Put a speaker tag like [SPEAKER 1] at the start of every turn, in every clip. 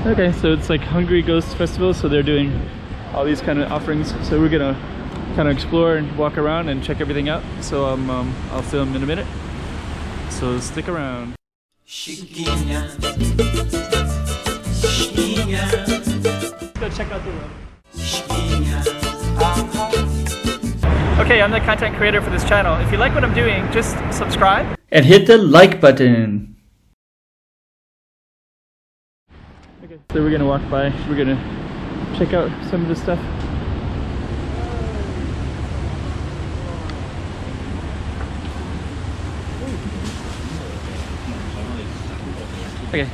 [SPEAKER 1] Okay, so it's like Hungry Ghost Festival, so they're doing all these kind of offerings. So we're gonna kind of explore and walk around and check everything out. So I'll film in a minute. So stick around. Chiquinha, Chiquinha. Let's go check out the room. Chiquinha. Okay, I'm the content creator for this channel. If you like what I'm doing, just subscribe and hit the like button. Okay, so we're gonna walk by. We're gonna check out some of the stuff. Okay,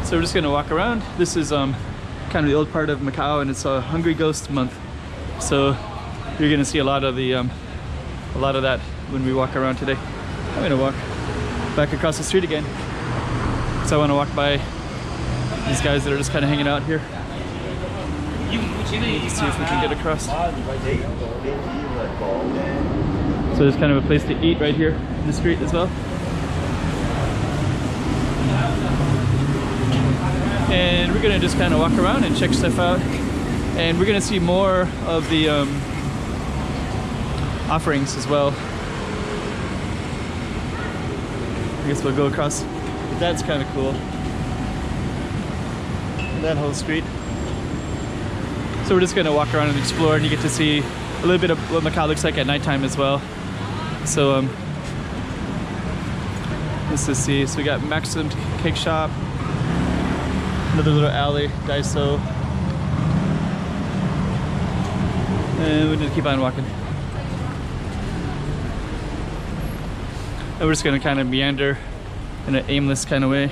[SPEAKER 1] so we're just gonna walk around. This is kind of the old part of Macau, and it's a Hungry Ghost month. So you're gonna see a lot of that when we walk around today. I'm gonna walk back across the street again. So I want to walk by these guys that are just kind of hanging out here. Let's see if we can get across. So there's kind of a place to eat right here in the street as well. And we're gonna just kind of walk around and check stuff out. And we're gonna see more of the offerings as well. I guess we'll go across. That's kind of cool. That whole street. So we're just gonna walk around and explore, and you get to see a little bit of what Macau looks like at nighttime as well. So let's just see. So we got Maxim Cake Shop, another little alley, Daiso, and we're gonna keep on walking. And we're just gonna kind of meander in an aimless kind of way.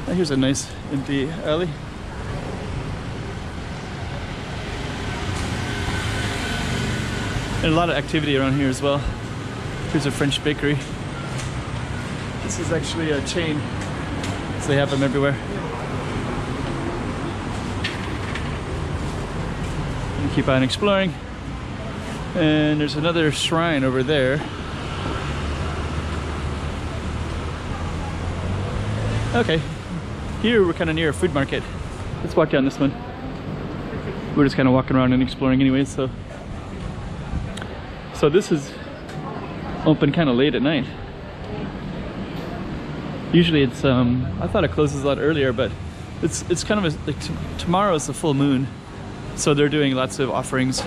[SPEAKER 1] Oh, here's a nice empty alley. And a lot of activity around here as well. Here's a French bakery. This is actually a chain, so they have them everywhere. And keep on exploring. And there's another shrine over there. Okay, here we're kind of near a food market. Let's walk down this one. We're just kind of walking around and exploring anyways, so this is open kind of late at night. Usually it's, I thought it closes a lot earlier, but it's kind of like tomorrow is the full moon, so they're doing lots of offerings.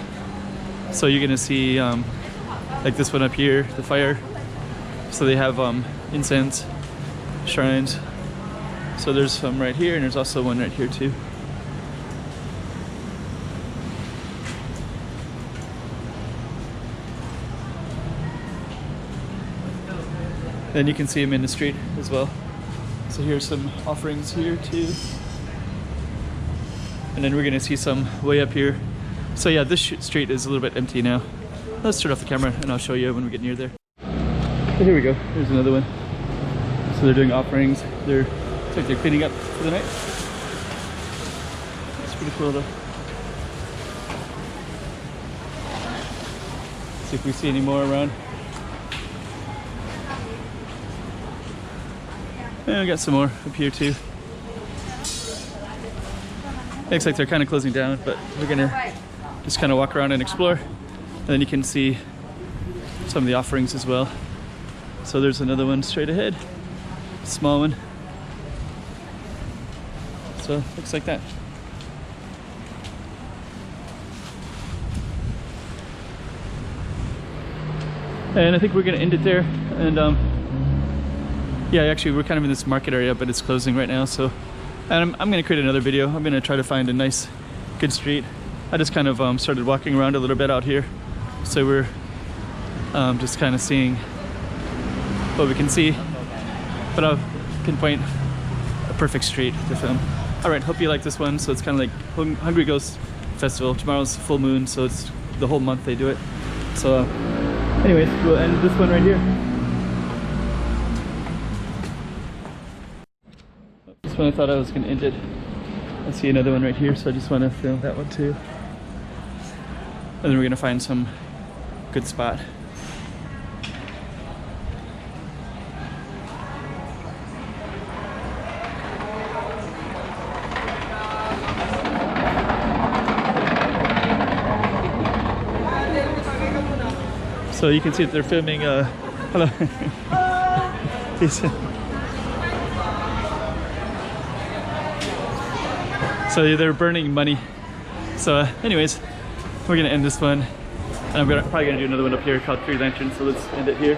[SPEAKER 1] So you're gonna see like this one up here, the fire. So they have incense, shrines. So there's some right here, and there's also one right here too. Then you can see them in the street as well. So here's some offerings here too. And then we're gonna see some way up here. So yeah, this street is a little bit empty now. Let's turn off the camera and I'll show you when we get near there. So here we go, here's another one. So they're doing offerings. Looks like they're cleaning up for the night. It's pretty cool though. See if we see any more around. And we got some more up here too. Looks like they're kind of closing down, but we're gonna just kind of walk around and explore. And then you can see some of the offerings as well. So there's another one straight ahead, small one. So looks like that. And I think we're gonna end it there. And yeah, actually we're kind of in this market area, but it's closing right now. So, and I'm gonna create another video. I'm gonna try to find a nice, good street. I just kind of started walking around a little bit out here. So we're just kind of seeing what we can see. But I'll pinpoint a perfect street to film. All right, hope you like this one. So it's kind of like Hungry Ghost Festival. Tomorrow's full moon, so it's the whole month they do it. So anyways, we'll end this one right here. This one I thought I was gonna end it. I see another one right here, so I just want to film that one too. And then we're gonna find some good spot. So you can see that they're filming, hello. So they're burning money. So anyways, we're gonna end this one. And I'm probably gonna do another one up here called 3 Lanterns, so let's end it here.